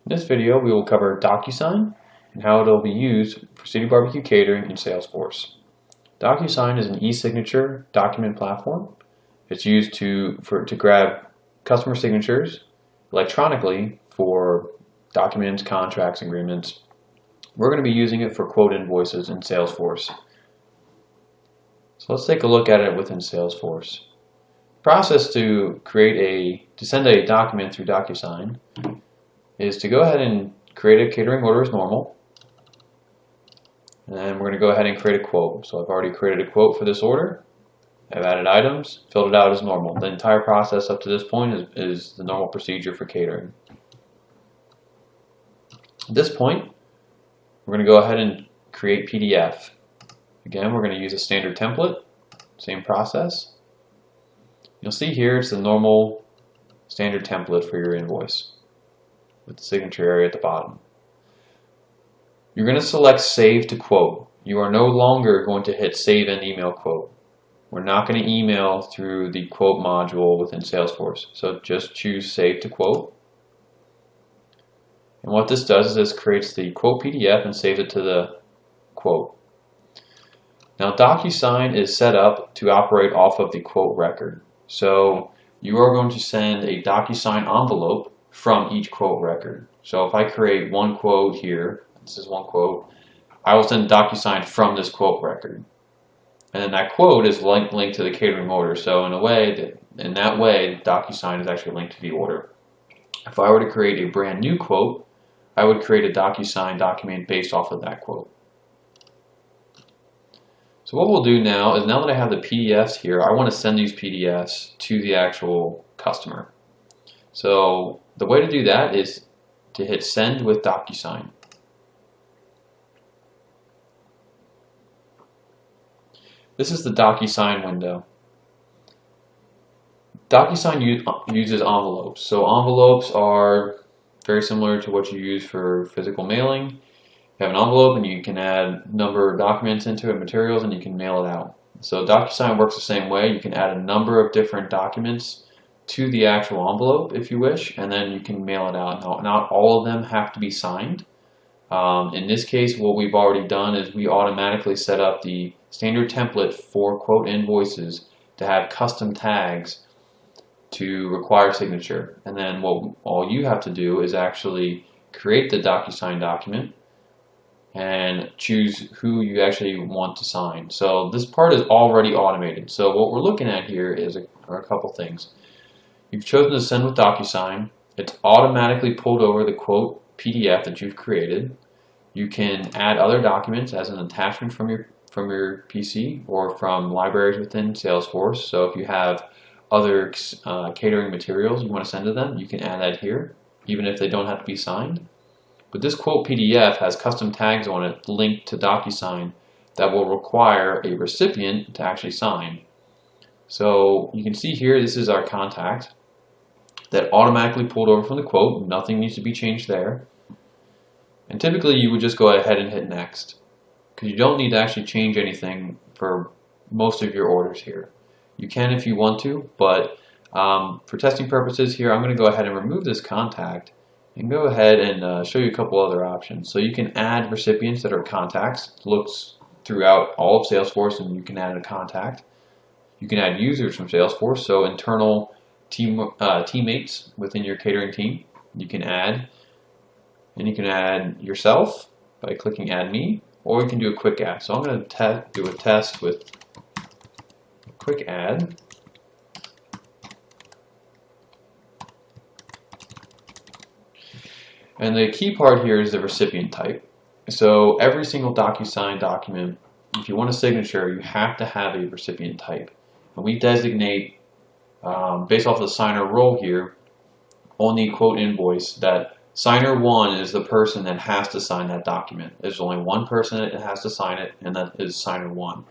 In this video, we will cover Docusign and how it will be used for City Barbecue Catering in Salesforce. Docusign is an e-signature document platform. It's used to grab customer signatures electronically for documents, contracts, agreements. We're going to be using it for quote invoices in Salesforce. So let's take a look at it within Salesforce. The process to send a document through Docusign is to go ahead and create a catering order as normal. And then we're going to go ahead and create a quote. So I've already created a quote for this order. I've added items, filled it out as normal. The entire process up to this point is the normal procedure for catering. At this point, we're going to go ahead and create PDF. Again, we're going to use a standard template, same process. You'll see here it's the normal standard template for your invoice with the signature area at the bottom. You're going to select Save to Quote. You are no longer going to hit Save and Email Quote. We're not going to email through the Quote module within Salesforce. So just choose Save to Quote. And what this does is this creates the quote PDF and saves it to the quote. Now Docusign is set up to operate off of the quote record. So you are going to send a Docusign envelope from each quote record. So if I create one quote here, this is one quote, I will send Docusign from this quote record. And then that quote is linked to the catering order. So in that way, Docusign is actually linked to the order. If I were to create a brand new quote, I would create a Docusign document based off of that quote. So what we'll do now is, now that I have the PDFs here, I want to send these PDFs to the actual customer. So the way to do that is to hit Send with Docusign. This is the Docusign window. Docusign uses envelopes. So envelopes are very similar to what you use for physical mailing. You have an envelope and you can add a number of documents into it, materials, and you can mail it out. So Docusign works the same way. You can add a number of different documents to the actual envelope if you wish, and then you can mail it out. Now, not all of them have to be signed. In this case, what we've already done is we automatically set up the standard template for quote invoices to have custom tags to require signature. And then all you have to do is actually create the Docusign document and choose who you actually want to sign. So this part is already automated. So what we're looking at here are a couple things. You've chosen to send with Docusign. It's automatically pulled over the quote PDF that you've created. You can add other documents as an attachment from your PC or from libraries within Salesforce. So if you have other catering materials you want to send to them, you can add that here, even if they don't have to be signed. But this quote PDF has custom tags on it linked to Docusign that will require a recipient to actually sign. So you can see here, this is our contact that automatically pulled over from the quote. Nothing needs to be changed there. And typically you would just go ahead and hit Next, because you don't need to actually change anything for most of your orders here. You can if you want to, but for testing purposes here, I'm going to go ahead and remove this contact and go ahead and show you a couple other options. So you can add recipients that are contacts. It looks throughout all of Salesforce, and you can add a contact. You can add users from Salesforce, so internal teammates within your catering team. You can add, and you can add yourself by clicking Add Me, or you can do a quick add. So I'm going to do a test with quick add. And the key part here is the recipient type. So every single Docusign document, if you want a signature, you have to have a recipient type. And we designate, based off of the signer role here, on the quote invoice, that signer 1 is the person that has to sign that document. There's only one person that has to sign it, and that is signer 1.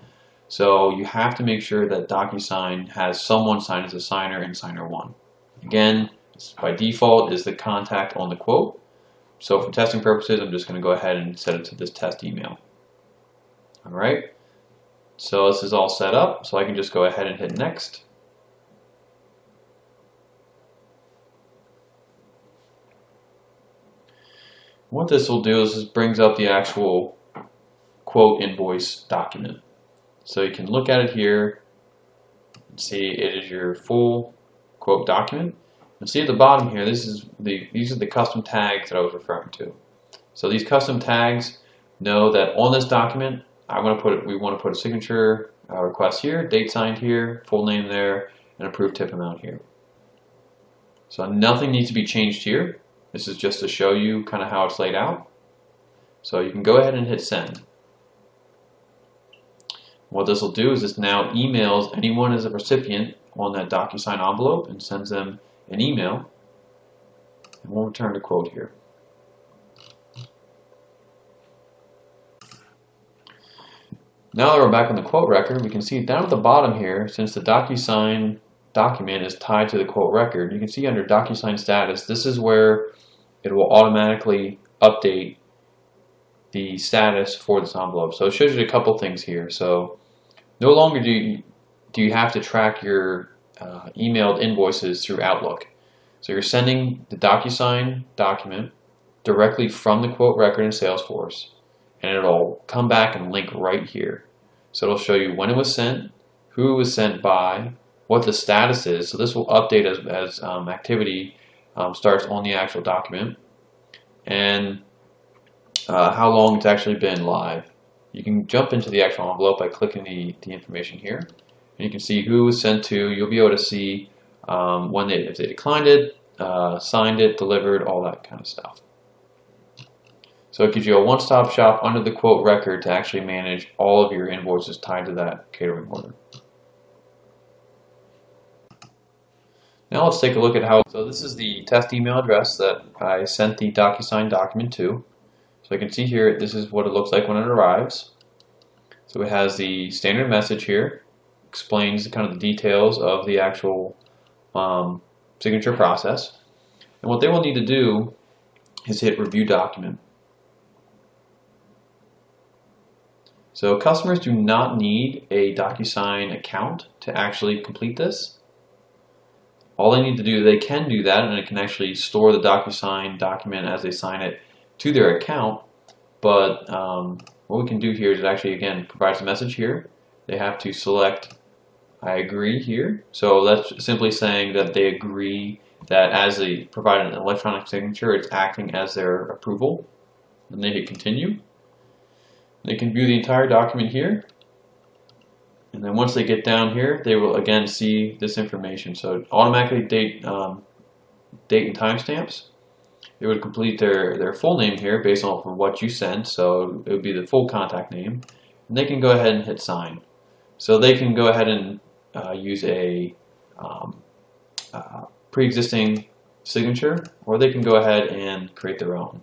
So you have to make sure that Docusign has someone sign as a signer in signer 1. Again, by default is the contact on the quote. So for testing purposes, I'm just going to go ahead and set it to this test email. Alright, so this is all set up, so I can just go ahead and hit Next. What this will do is this brings up the actual quote invoice document. So you can look at it here and see it is your full quote document. And see at the bottom here, these are the custom tags that I was referring to. So these custom tags know that on this document, we want to put a signature request here, date signed here, full name there, and approved tip amount here. So nothing needs to be changed here. This is just to show you kind of how it's laid out. So you can go ahead and hit send. What this will do is this now emails anyone as a recipient on that Docusign envelope and sends them an email. And we'll return to quote here. Now that we're back on the quote record, we can see down at the bottom here, since the Docusign document is tied to the quote record, you can see under Docusign status, this is where it will automatically update the status for this envelope. So it shows you a couple things here. So no longer do you have to track your emailed invoices through Outlook. So you're sending the Docusign document directly from the quote record in Salesforce, and it'll come back and link right here. So it'll show you when it was sent, who it was sent by, what the status is. So this will update as activity starts on the actual document, and how long it's actually been live. You can jump into the actual envelope by clicking the information here, and you can see who it was sent to. You'll be able to see if they declined it, signed it, delivered, all that kind of stuff. So it gives you a one-stop shop under the quote record to actually manage all of your invoices tied to that catering order. Now let's take a look at how. So this is the test email address that I sent the Docusign document to. So I can see here, this is what it looks like when it arrives. So it has the standard message here, explains kind of the details of the actual signature process. And what they will need to do is hit review document. So customers do not need a Docusign account to actually complete this. All they need to do, they can do that, and it can actually store the Docusign document as they sign it to their account. But what we can do here is it actually, again, provides a message here. They have to select I agree here. So that's simply saying that they agree that as they provide an electronic signature, it's acting as their approval. And they hit continue. They can view the entire document here, and then once they get down here, they will again see this information. So automatically date and timestamps. It would complete their full name here based on what you sent, so it would be the full contact name, and they can go ahead and hit sign. So they can go ahead and use a pre-existing signature, or they can go ahead and create their own.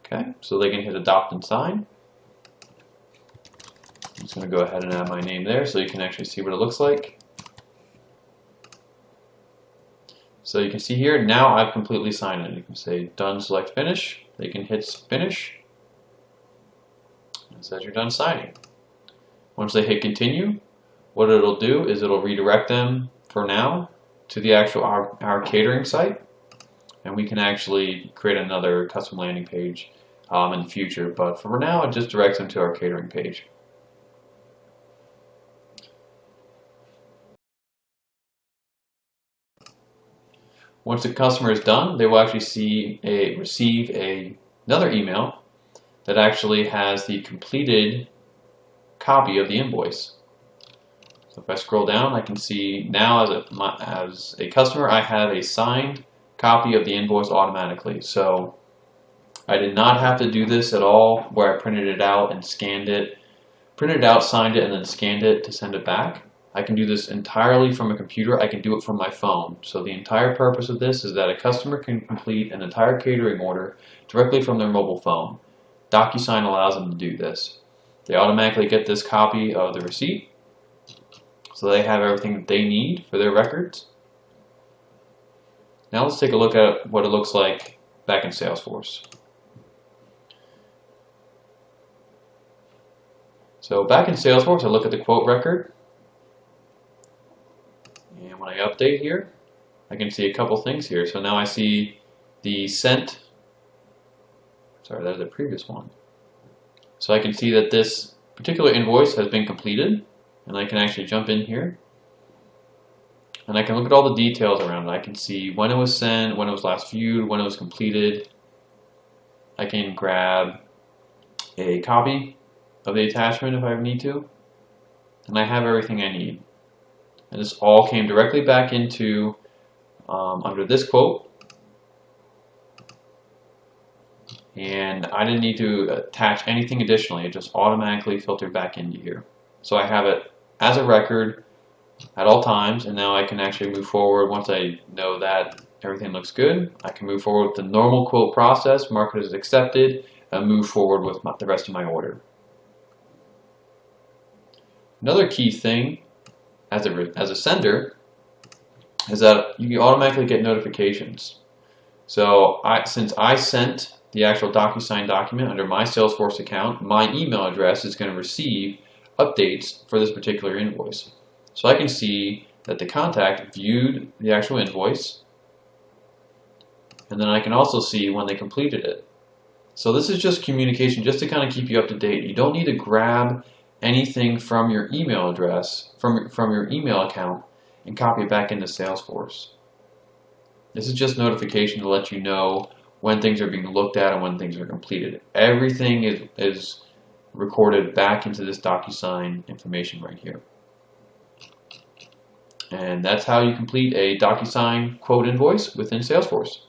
Okay, so they can hit adopt and sign. I'm just going to go ahead and add my name there so you can actually see what it looks like. So you can see here, now I've completely signed it. You can say done, select finish. They can hit finish. It says you're done signing. Once they hit continue, what it'll do is it'll redirect them for now to the actual our catering site, and we can actually create another custom landing page in the future, but for now it just directs them to our catering page. Once the customer is done, they will actually receive another email that actually has the completed copy of the invoice. So if I scroll down, I can see now as a customer, I have a signed copy of the invoice automatically. So I did not have to do this at all, where I printed it out and scanned it, signed it, and then scanned it to send it back. I can do this entirely from a computer. I can do it from my phone. So the entire purpose of this is that a customer can complete an entire catering order directly from their mobile phone. Docusign allows them to do this. They automatically get this copy of the receipt, so they have everything that they need for their records. Now let's take a look at what it looks like back in Salesforce. So back in Salesforce, I look at the quote record, and when I update here, I can see a couple things here. So now I see the sent, sorry, that was the previous one. So I can see that this particular invoice has been completed, and I can actually jump in here and I can look at all the details around it. I can see when it was sent, when it was last viewed, when it was completed. I can grab a copy of the attachment if I need to, and I have everything I need. And this all came directly back into under this quote, and I didn't need to attach anything additionally. It just automatically filtered back into here. So I have it as a record at all times, and now I can actually move forward. Once I know that everything looks good, I can move forward with the normal quote process, mark it as accepted, and move forward with the rest of my order. Another key thing as a sender is that you automatically get notifications. So since I sent the actual Docusign document under my Salesforce account, my email address is going to receive updates for this particular invoice. So I can see that the contact viewed the actual invoice, and then I can also see when they completed it. So this is just communication, just to kind of keep you up to date. You don't need to grab anything from your email address, from your email account, and copy it back into Salesforce. This is just notification to let you know when things are being looked at and when things are completed. Everything is recorded back into this Docusign information right here. And that's how you complete a Docusign quote invoice within Salesforce.